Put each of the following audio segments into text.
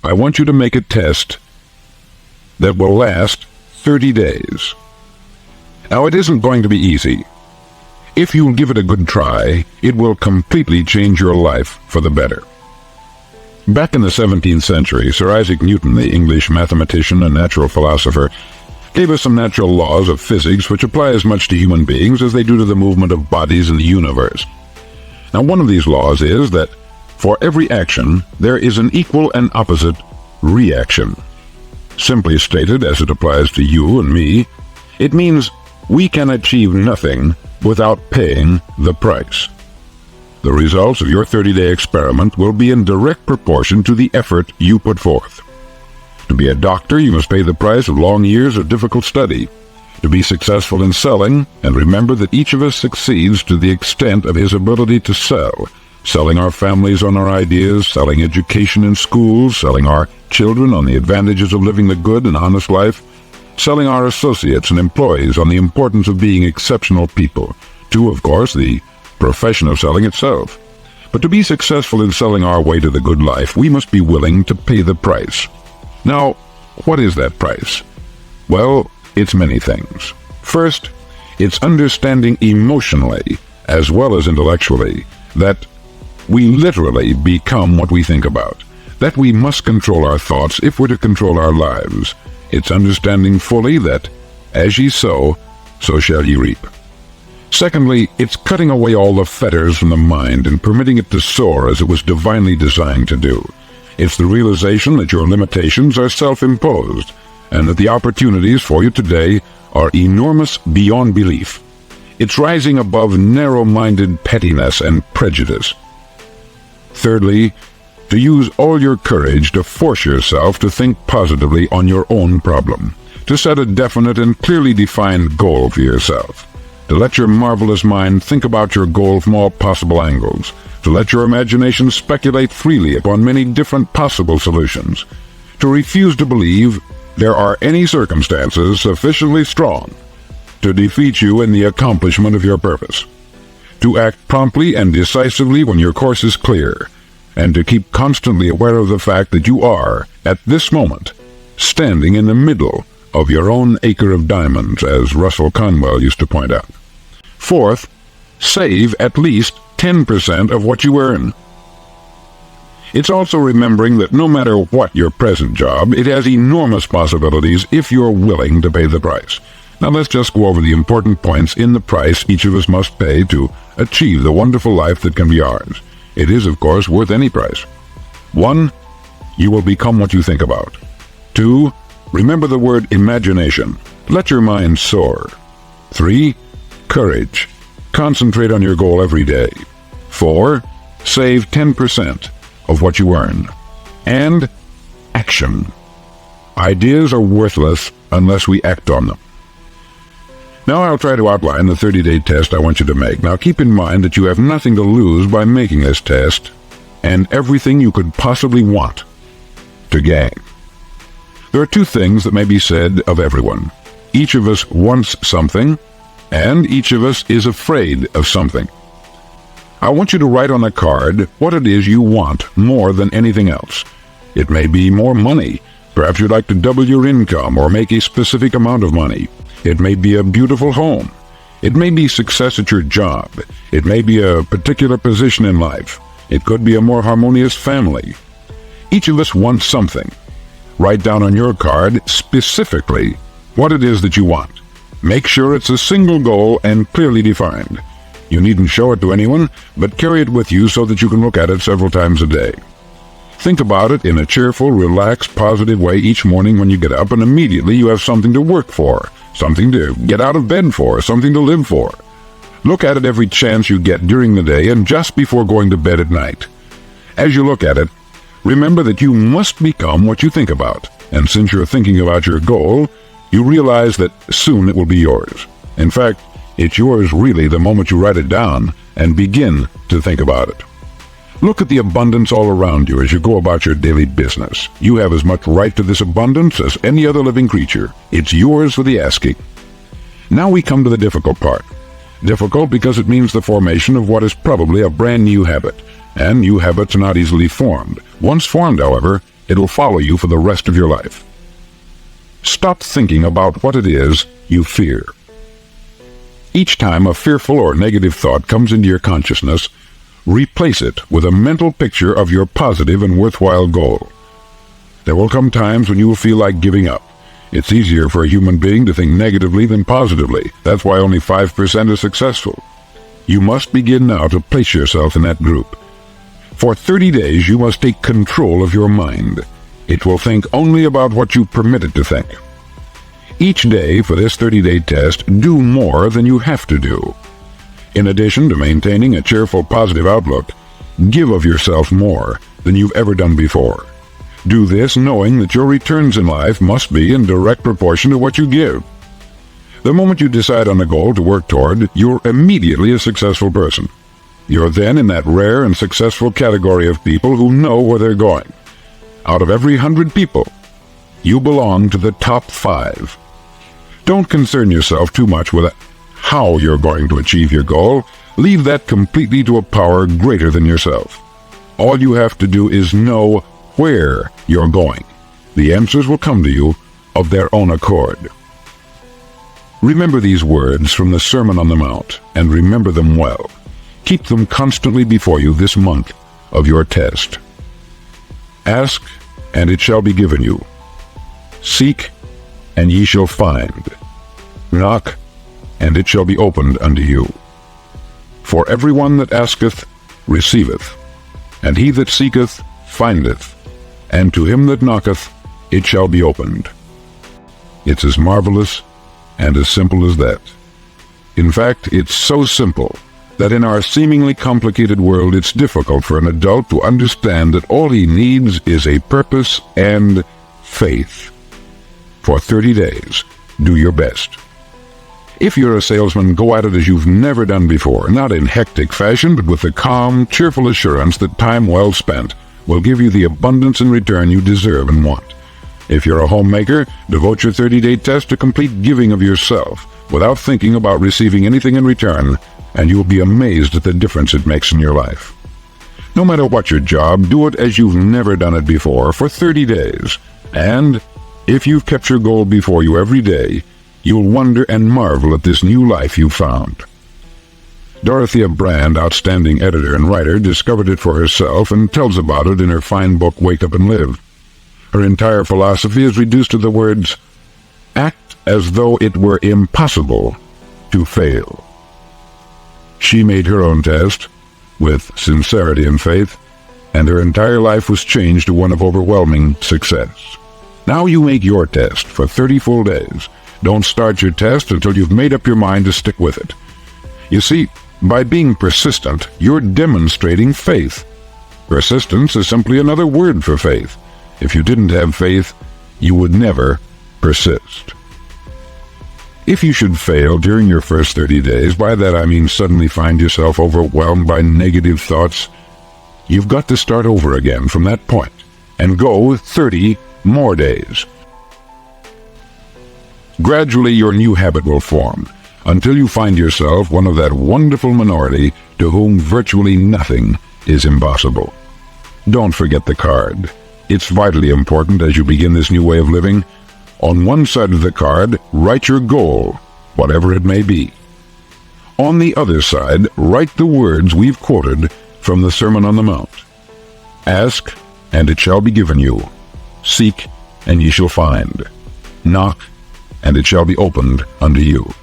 I want you to make a test that will last 30 days. Now, it isn't going to be easy. If you'll give it a good try, it will completely change your life for the better. Back in the 17th century, Sir Isaac Newton, the English mathematician and natural philosopher, gave us some natural laws of physics which apply as much to human beings as they do to the movement of bodies in the universe. Now, one of these laws is that for every action, there is an equal and opposite reaction. Simply stated, as it applies to you and me, it means we can achieve nothing without paying the price. The results of your 30-day experiment will be in direct proportion to the effort you put forth. To be a doctor, you must pay the price of long years of difficult study. To be successful in selling, and remember that each of us succeeds to the extent of his ability to sell, selling our families on our ideas, selling education in schools, selling our children on the advantages of living the good and honest life, selling our associates and employees on the importance of being exceptional people, to, of course, the profession of selling itself. But to be successful in selling our way to the good life, we must be willing to pay the price. Now, what is that price? Well, it's many things. First, it's understanding emotionally, as well as intellectually, that we literally become what we think about, that we must control our thoughts if we're to control our lives. It's understanding fully that, as ye sow, so shall ye reap. Secondly, it's cutting away all the fetters from the mind and permitting it to soar as it was divinely designed to do. It's the realization that your limitations are self-imposed, and that the opportunities for you today are enormous beyond belief. It's rising above narrow-minded pettiness and prejudice. Thirdly, to use all your courage to force yourself to think positively on your own problem, to set a definite and clearly defined goal for yourself, to let your marvelous mind think about your goal from all possible angles, to let your imagination speculate freely upon many different possible solutions, to refuse to believe there are any circumstances sufficiently strong to defeat you in the accomplishment of your purpose, to act promptly and decisively when your course is clear, and to keep constantly aware of the fact that you are, at this moment, standing in the middle of your own acre of diamonds, as Russell Conwell used to point out. Fourth, save at least 10% of what you earn. It's also remembering that no matter what your present job, it has enormous possibilities if you're willing to pay the price. Now let's just go over the important points in the price each of us must pay to achieve the wonderful life that can be ours. It is, of course, worth any price. 1. You will become what you think about. 2. Remember the word imagination. Let your mind soar. 3. Courage. Concentrate on your goal every day. 4. Save 10% of what you earn. And action. Ideas are worthless unless we act on them. Now I'll try to outline the 30-day test I want you to make. Now keep in mind that you have nothing to lose by making this test, and everything you could possibly want to gain. There are two things that may be said of everyone. Each of us wants something, and each of us is afraid of something. I want you to write on a card what it is you want more than anything else. It may be more money. Perhaps you'd like to double your income or make a specific amount of money. It may be a beautiful home. It may be success at your job. It may be a particular position in life. It could be a more harmonious family. Each of us wants something. Write down on your card specifically what it is that you want. Make sure it's a single goal and clearly defined. You needn't show it to anyone, but carry it with you so that you can look at it several times a day. Think about it in a cheerful, relaxed, positive way each morning when you get up, and immediately you have something to work for, something to get out of bed for, something to live for. Look at it every chance you get during the day and just before going to bed at night. As you look at it, remember that you must become what you think about, and since you're thinking about your goal, you realize that soon it will be yours. In fact, it's yours really the moment you write it down and begin to think about it. Look at the abundance all around you as you go about your daily business. You have as much right to this abundance as any other living creature. It's yours for the asking. Now we come to the difficult part. Difficult because it means the formation of what is probably a brand new habit, and new habits are not easily formed. Once formed, however, It'll follow you for the rest of your life. Stop thinking about what it is you fear. Each time a fearful or negative thought comes into your consciousness, replace it with a mental picture of your positive and worthwhile goal. There will come times when you will feel like giving up. It's easier for a human being to think negatively than positively. That's why only 5% are successful. You must begin now to place yourself in that group. For 30 days, you must take control of your mind. It will think only about what you permit it to think. Each day for this 30-day test, do more than you have to do. In addition to maintaining a cheerful, positive outlook, give of yourself more than you've ever done before. Do this knowing that your returns in life must be in direct proportion to what you give. The moment you decide on a goal to work toward, you're immediately a successful person. You're then in that rare and successful category of people who know where they're going. Out of every 100 people, you belong to the top 5. Don't concern yourself too much with how you're going to achieve your goal. Leave that completely to a power greater than yourself. All you have to do is know where you're going. The answers will come to you of their own accord. Remember these words from the Sermon on the Mount, and remember them well. Keep them constantly before you this month of your test. Ask, and it shall be given you. Seek, and ye shall find. Knock, and it shall be opened unto you. For every one that asketh receiveth, and he that seeketh findeth, and to him that knocketh it shall be opened. It's as marvelous and as simple as that. In fact, it's so simple that in our seemingly complicated world it's difficult for an adult to understand that all he needs is a purpose and faith. For 30 days, do your best. If you're a salesman, go at it as you've never done before, not in hectic fashion, but with the calm, cheerful assurance that time well spent will give you the abundance in return you deserve and want. If you're a homemaker, devote your 30-day test to complete giving of yourself without thinking about receiving anything in return, and you'll be amazed at the difference it makes in your life. No matter what your job, do it as you've never done it before for 30 days. And if you've kept your goal before you every day, you'll wonder and marvel at this new life you've found. Dorothea Brand, outstanding editor and writer, discovered it for herself and tells about it in her fine book, Wake Up and Live. Her entire philosophy is reduced to the words, act as though it were impossible to fail. She made her own test with sincerity and faith, and her entire life was changed to one of overwhelming success. Now you make your test for 30 full days. Don't start your test until you've made up your mind to stick with it. You see, by being persistent, you're demonstrating faith. Persistence is simply another word for faith. If you didn't have faith, you would never persist. If you should fail during your first 30 days, by that I mean suddenly find yourself overwhelmed by negative thoughts, you've got to start over again from that point and go 30 more days. Gradually your new habit will form until you find yourself one of that wonderful minority to whom virtually nothing is impossible. Don't forget the card. It's vitally important as you begin this new way of living. On one side of the card, write your goal, whatever it may be. On the other side, write the words we've quoted from the Sermon on the Mount. Ask, and it shall be given you. Seek, and ye shall find. Knock, and it shall be opened unto you.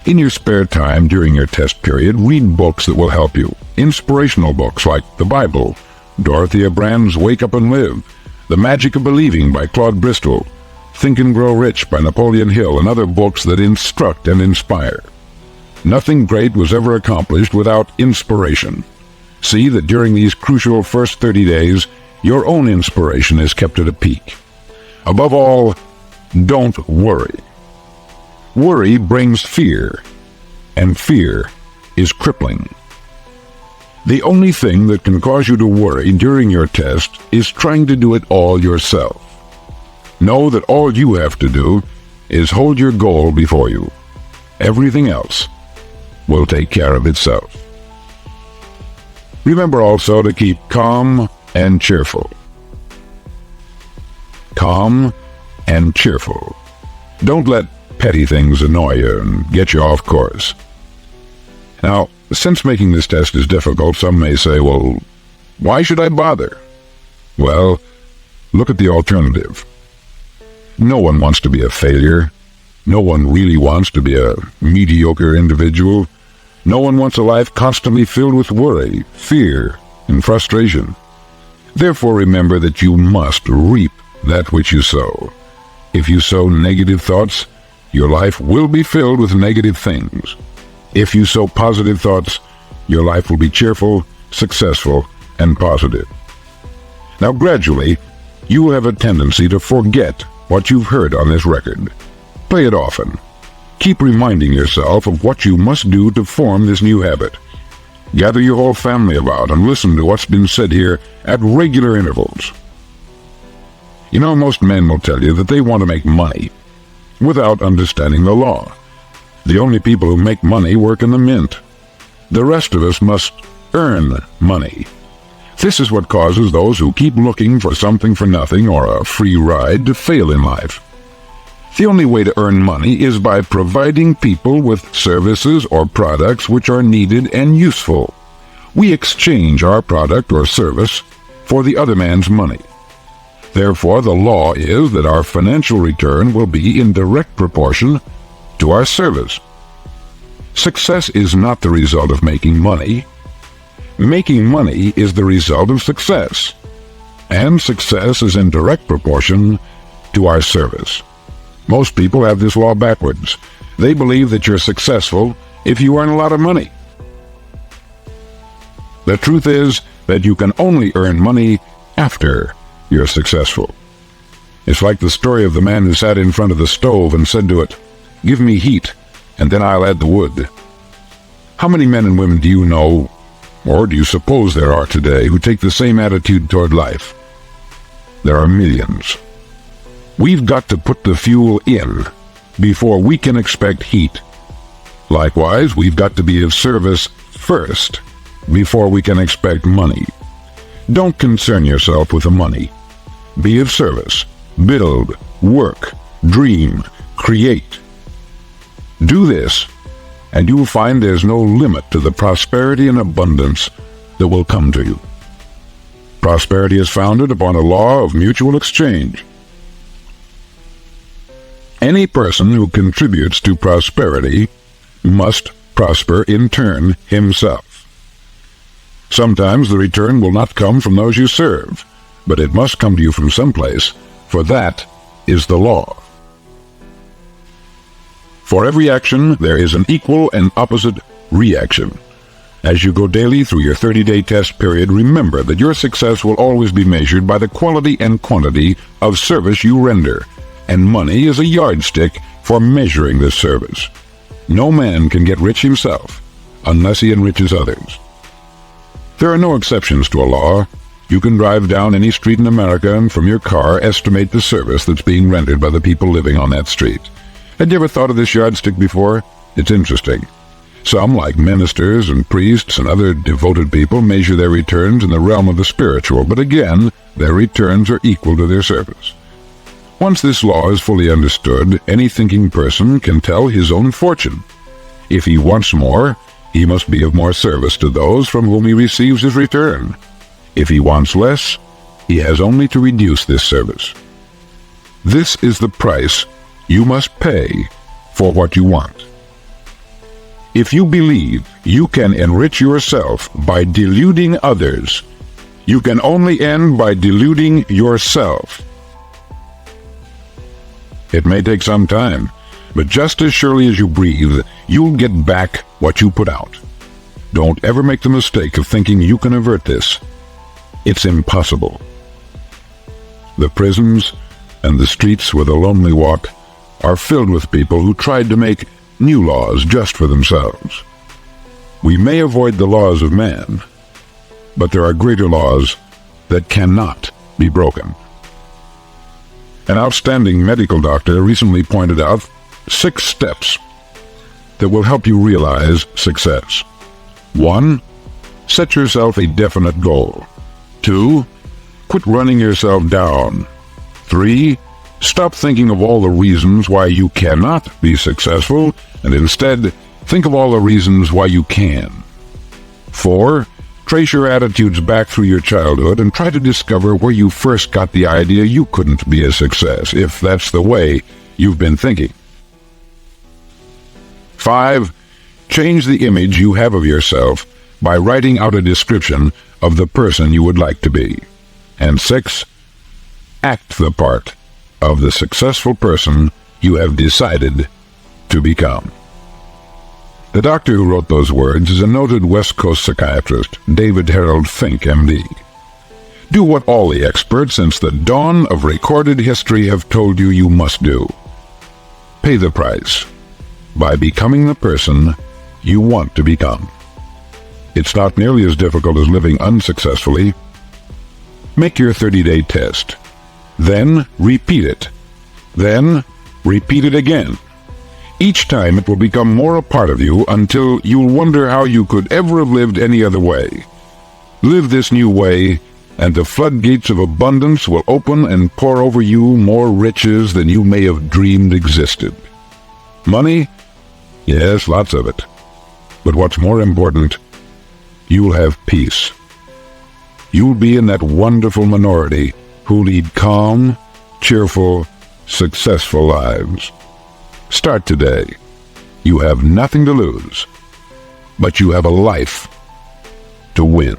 In your spare time during your test period, read books that will help you. Inspirational books like the Bible, Dorothea Brand's Wake Up and Live, The Magic of Believing by Claude Bristol, Think and Grow Rich by Napoleon Hill, and other books that instruct and inspire. Nothing great was ever accomplished without inspiration. See that during these crucial first 30 days, your own inspiration is kept at a peak. Above all, don't worry. Worry brings fear, and fear is crippling. The only thing that can cause you to worry during your test is trying to do it all yourself. Know that all you have to do is hold your goal before you. Everything else will take care of itself. Remember also to keep calm and cheerful. calm and cheerful. Don't let petty things annoy you and get you off course. Now, since making this test is difficult, some may say, well, why should I bother? Well, look at the alternative. No one wants to be a failure. No one really wants to be a mediocre individual. No one wants a life constantly filled with worry, fear, and frustration. Therefore, remember that you must reap that which you sow. If you sow negative thoughts, your life will be filled with negative things. If you sow positive thoughts, your life will be cheerful, successful, and positive. Now, gradually, you will have a tendency to forget what you've heard on this record. Play it often. Keep reminding yourself of what you must do to form this new habit. Gather your whole family about and listen to what's been said here at regular intervals. You know, most men will tell you that they want to make money without understanding the law. The only people who make money work in the mint. The rest of us must earn money. This is what causes those who keep looking for something for nothing or a free ride to fail in life. The only way to earn money is by providing people with services or products which are needed and useful. We exchange our product or service for the other man's money. Therefore, the law is that our financial return will be in direct proportion to our service. Success is not the result of making money. Making money is the result of success, and success is in direct proportion to our service. Most people have this law backwards. They believe that you're successful if you earn a lot of money. The truth is that you can only earn money after you're successful. It's like the story of the man who sat in front of the stove and said to it, "Give me heat, and then I'll add the wood." How many men and women do you know, or do you suppose there are today, who take the same attitude toward life? There are millions. We've got to put the fuel in before we can expect heat. Likewise, we've got to be of service first before we can expect money. Don't concern yourself with the money. Be of service. Build, work, dream, create. Do this, and you will find there's no limit to the prosperity and abundance that will come to you. Prosperity is founded upon a law of mutual exchange. Any person who contributes to prosperity must prosper in turn himself. Sometimes the return will not come from those you serve, but it must come to you from someplace, for that is the law. For every action, there is an equal and opposite reaction. As you go daily through your 30-day test period, remember that your success will always be measured by the quality and quantity of service you render, and money is a yardstick for measuring this service. No man can get rich himself unless he enriches others. There are no exceptions to a law. You can drive down any street in America and from your car estimate the service that's being rendered by the people living on that street. Had you ever thought of this yardstick before? It's interesting. Some, like ministers and priests and other devoted people, measure their returns in the realm of the spiritual, but again, their returns are equal to their service. Once this law is fully understood, any thinking person can tell his own fortune. If he wants more, he must be of more service to those from whom he receives his return. If he wants less, he has only to reduce this service. This is the price you must pay for what you want. If you believe you can enrich yourself by deluding others, you can only end by deluding yourself. It may take some time, but just as surely as you breathe, you'll get back what you put out. Don't ever make the mistake of thinking you can avert this. It's impossible. The prisons and the streets where the lonely walk are filled with people who tried to make new laws just for themselves. We may avoid the laws of man, but there are greater laws that cannot be broken. An outstanding medical doctor recently pointed out 6 steps that will help you realize success. 1. Set yourself a definite goal. 2. Quit running yourself down. 3. Stop thinking of all the reasons why you cannot be successful, and instead, think of all the reasons why you can. 4. Trace your attitudes back through your childhood and try to discover where you first got the idea you couldn't be a success, if that's the way you've been thinking. 5. Change the image you have of yourself by writing out a description of the person you would like to be. And 6. Act the part of the successful person you have decided to become. The doctor who wrote those words is a noted West Coast psychiatrist, David Harold Fink, M.D. Do what all the experts since the dawn of recorded history have told you you must do. Pay the price by becoming the person you want to become. It's not nearly as difficult as living unsuccessfully. Make your 30-day test. Then repeat it. Then repeat it again. Each time it will become more a part of you until you'll wonder how you could ever have lived any other way. Live this new way, and the floodgates of abundance will open and pour over you more riches than you may have dreamed existed. Money? Yes, lots of it. But what's more important, you'll have peace. You'll be in that wonderful minority who lead calm, cheerful, successful lives. Start today. You have nothing to lose, but you have a life to win.